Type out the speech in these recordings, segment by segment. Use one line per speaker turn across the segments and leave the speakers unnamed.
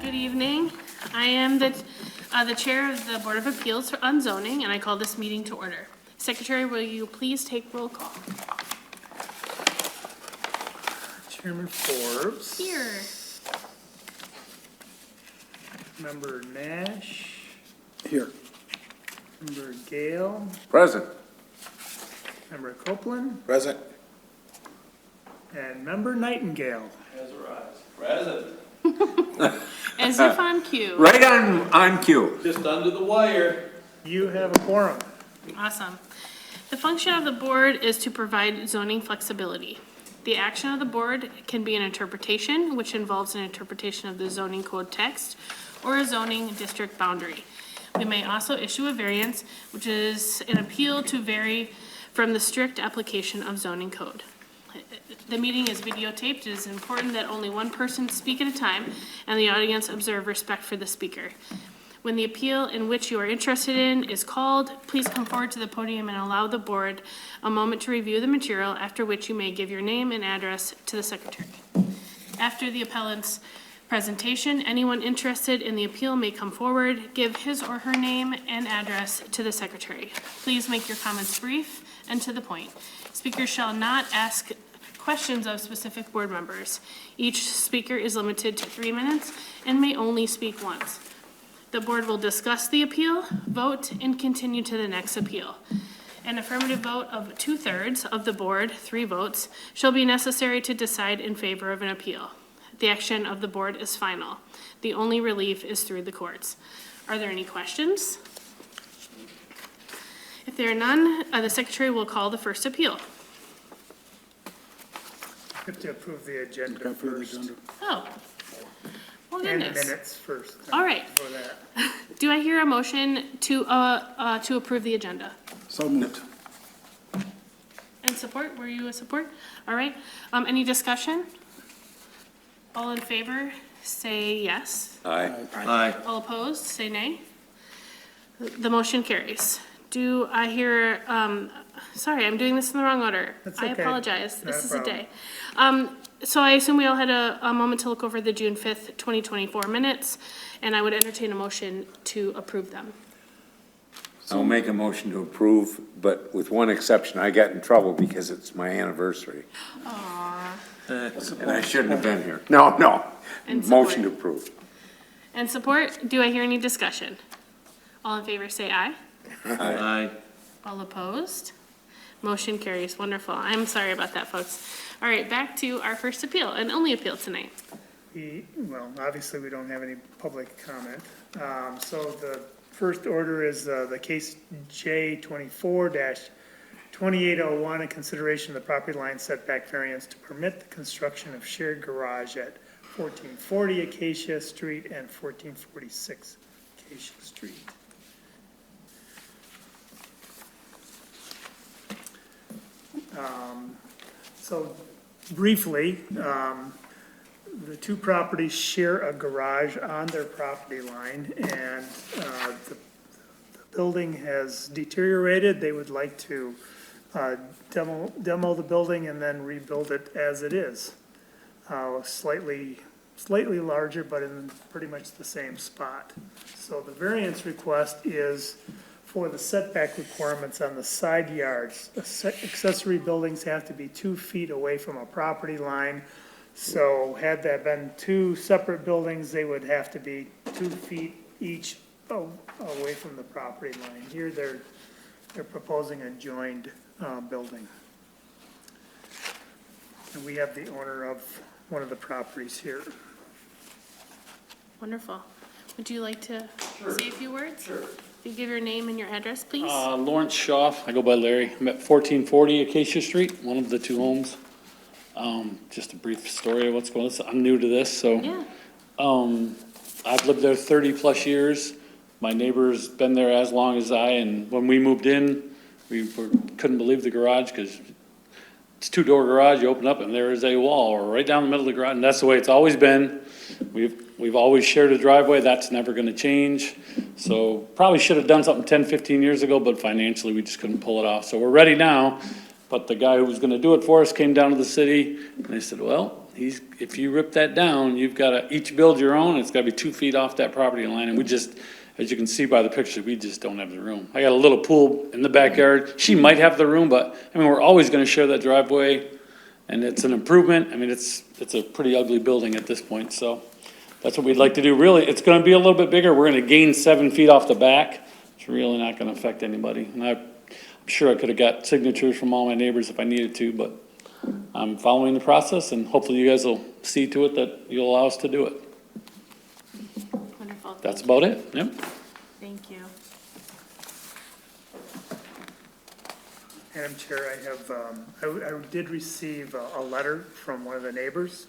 Good evening. I am the Chair of the Board of Appeals on Zoning, and I call this meeting to order. Secretary, will you please take roll call?
Chairman Forbes.
Here.
Member Nash.
Here.
Member Gale.
Present.
Member Copeland.
Present.
And Member Nightingale.
Has arrived. Present.
As if on cue.
Right on cue.
Just under the wire.
You have a quorum.
Awesome. The function of the board is to provide zoning flexibility. The action of the board can be an interpretation, which involves an interpretation of the zoning code text or a zoning district boundary. We may also issue a variance, which is an appeal to vary from the strict application of zoning code. The meeting is videotaped. It is important that only one person speak at a time and the audience observe respect for the speaker. When the appeal in which you are interested in is called, please come forward to the podium and allow the board a moment to review the material, after which you may give your name and address to the secretary. After the appellant's presentation, anyone interested in the appeal may come forward, give his or her name and address to the secretary. Please make your comments brief and to the point. Speakers shall not ask questions of specific board members. Each speaker is limited to 3 minutes and may only speak once. The board will discuss the appeal, vote, and continue to the next appeal. An affirmative vote of 2/3 of the board, 3 votes, shall be necessary to decide in favor of an appeal. The action of the board is final. The only relief is through the courts. Are there any questions? If there are none, the secretary will call the first appeal.
You have to approve the agenda first.
Oh, well,
And
goodness.
minutes first.
All right.
For that.
Do I hear a motion to approve the agenda?
So moved.
And support? Were you a support? All right. Any discussion? All in favor, say yes.
Aye.
Aye.
All opposed, say nay. The motion carries. Do I hear, sorry, I'm doing this in the wrong order.
That's
I
okay.
apologize.
Not
This
a
is a
problem.
day. So I assume we all had a moment to look over the June 5th, 2024 minutes, and I would entertain a motion to approve them.
I'll make a motion to approve, but with one exception. I got in trouble because it's my anniversary. And I shouldn't have been here. No.
And support.
Motion to approve.
And support, do I hear any discussion? All in favor, say aye.
Aye.
All opposed? Motion carries. Wonderful. I'm sorry about that, folks. All right, back to our first appeal, and only appeal tonight.
Well, obviously, we don't have any public comment. So the first order is the case J24-2801, in consideration of the property line setback variance to permit the construction of shared garage at 1440 Acacia Street and 1446 Acacia Street. So briefly, the two properties share a garage on their property line, and the building has deteriorated. They would like to demo the building and then rebuild it as it is. Slightly larger, but in pretty much the same spot. So the variance request is for the setback requirements on the side yards. Accessory buildings have to be 2 feet away from a property line. So had that been 2 separate buildings, they would have to be 2 feet each away from the property line. Here, they're proposing a joined building. And we have the owner of one of the properties here.
Wonderful. Would you like to say a few words? Sure. If you give your name and your address, please.
Lawrence Shaw, I go by Larry. I'm at 1440 Acacia Street, one of the 2 homes. Just a brief story of what's going on. I'm new to this, so.
Yeah.
I've lived there 30-plus years. My neighbor's been there as long as I, and when we moved in, couldn't believe the garage, because it's 2-door garage. You open up and there is a wall right down the middle of the garage, and that's the way it's always been. We've always shared a driveway. That's never gonna change. So probably should have done something 10, 15 years ago, but financially we just couldn't pull it off. So we're ready now, but the guy who was gonna do it for us came down to the city, and they said, well, if you rip that down, you've gotta each build your own, it's gotta be 2 feet off that property line, and we just, as you can see by the picture, we just don't have the room. I got a little pool in the backyard, she might have the room, but, I mean, we're always gonna share that driveway, and it's an improvement, I mean, it's a pretty ugly building at this point, so that's what we'd like to do. Really, it's gonna be a little bit bigger, we're gonna gain 7 feet off the back, it's really not gonna affect anybody, and I'm sure I could've got signatures from all my neighbors if I needed to, but I'm following the process, and hopefully you guys will see to it that you'll allow us to do it.
Wonderful.
That's about it, yep.
Thank you.
Madam Chair, I have, I did receive a letter from one of the neighbors.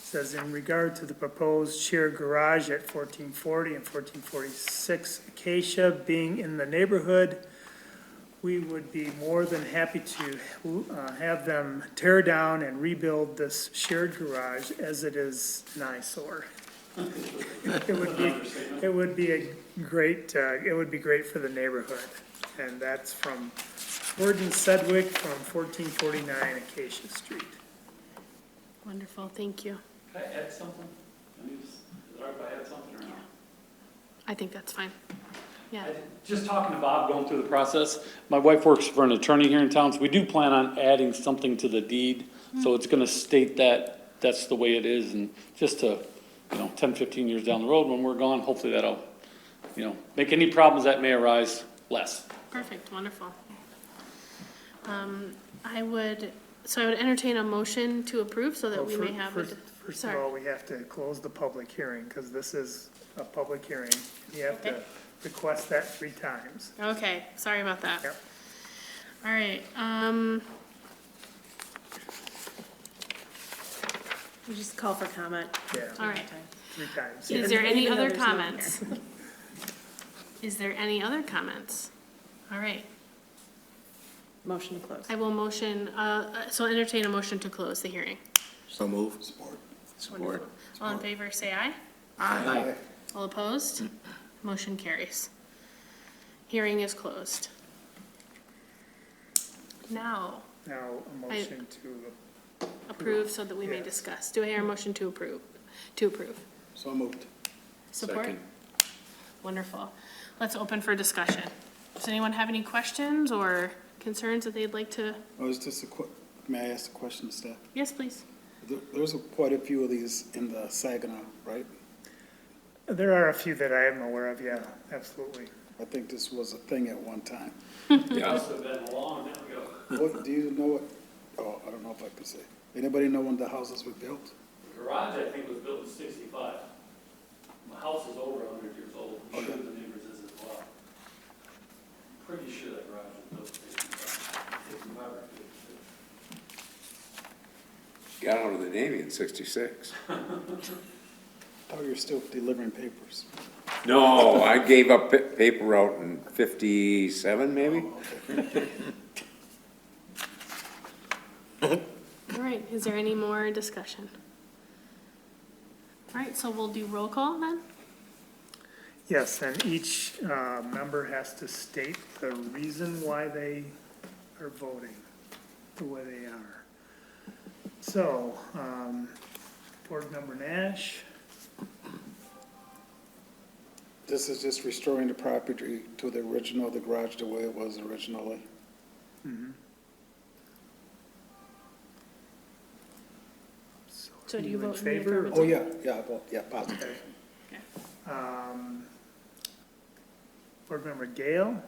Says in regard to the proposed shared garage at 1440 and 1446 Acacia being in the neighborhood, we would be more than happy to have them tear down and rebuild this shared garage as it is an eyesore. It would be a great, it would be great for the neighborhood. And that's from Gordon Sedgwick from 1449 Acacia Street.
Wonderful, thank you.
Can I add something? Is it all right if I add something or not?
I think that's fine. Yeah,
Just talking to Bob, going through the process, my wife works for an attorney here in town, so we do plan on adding something to the deed. So it's gonna state that that's the way it is, and just to, 10, 15 years down the road when we're gone, hopefully that'll, make any problems that may arise less.
perfect, wonderful. I would entertain a motion to approve so that
Well,
we may have a.
First of all, we have to close the public hearing, because this is a public hearing. You have to
Okay.
request that 3 times.
Okay, sorry about that.
Yep.
All right,
We just call for comment.
Yeah,
all right.
3 times.
Is there any
Even though
other
there's no one
comments? Is there any other comments? All right,
Motion to close.
I will motion, so entertain a motion to close the hearing.
So move. Support.
Wonderful. All in favor, say aye.
Aye.
All opposed? Motion carries. Hearing is closed. Now,
Now, a motion to,
approve so that we may
Yes.
discuss. Do I hear a motion to approve? To approve.
So moved.
Support?
Second.
Wonderful. Let's open for discussion. Does anyone have any questions or concerns that they'd like to?
Oh, it's just may I ask a question, staff?
Yes, please.
There's quite a few of these in the Saginaw, right?
there are a few that I am aware of, yeah, absolutely.
I think this was a thing at one time.
Yeah,
Must have been a long time ago.
What, do you know what, I don't know if I can say. Anybody know when the houses were built?
The garage, I think, was built in 65. My house is over 100 years old. I'm sure the neighbors is as well. Pretty sure that garage was built in 65 or 56.
got out of the Navy in 66.
Oh, you're still delivering papers.
No, I gave up paper route in 57, maybe?
All right, is there any more discussion? All right, so we'll do roll call then?
Yes, and each member has to state the reason why they are voting the way they are. So, Board Member Nash,
This is just restoring the property to the original, the garage the way it was originally.
So do you
in
vote in the
favor?
Oh, yeah, I vote, yeah, positive.
Board Member Gale,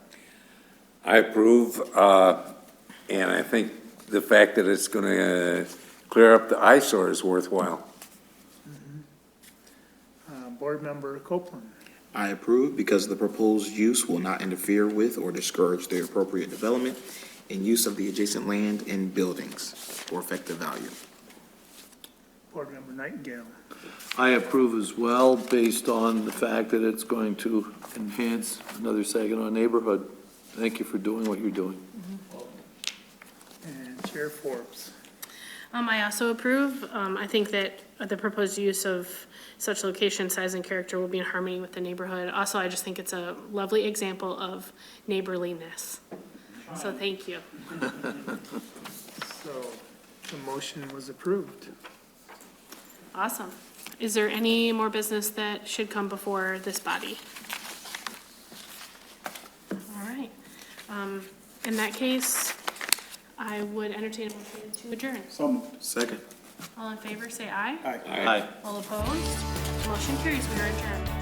I approve, and I think the fact that it's gonna clear up the eyesore is worthwhile.
Board Member Copeland,
I approve because the proposed use will not interfere with or discourage the appropriate development and use of the adjacent land and buildings for effective value.
Board Member Nightingale,
I approve as well, based on the fact that it's going to enhance another Saginaw neighborhood. Thank you for doing what you're doing.
and Chair Forbes.
I also approve. I think that the proposed use of such location, size, and character will be in harmony with the neighborhood. Also, I just think it's a lovely example of neighborliness. So thank you.
So, The motion was approved.
Awesome. Is there any more business that should come before this body? All right. In that case, I would entertain a motion to adjourn.
So moved.
Second.
All in favor, say aye.
Aye.
Aye.
All opposed? Motion carries. We are adjourned.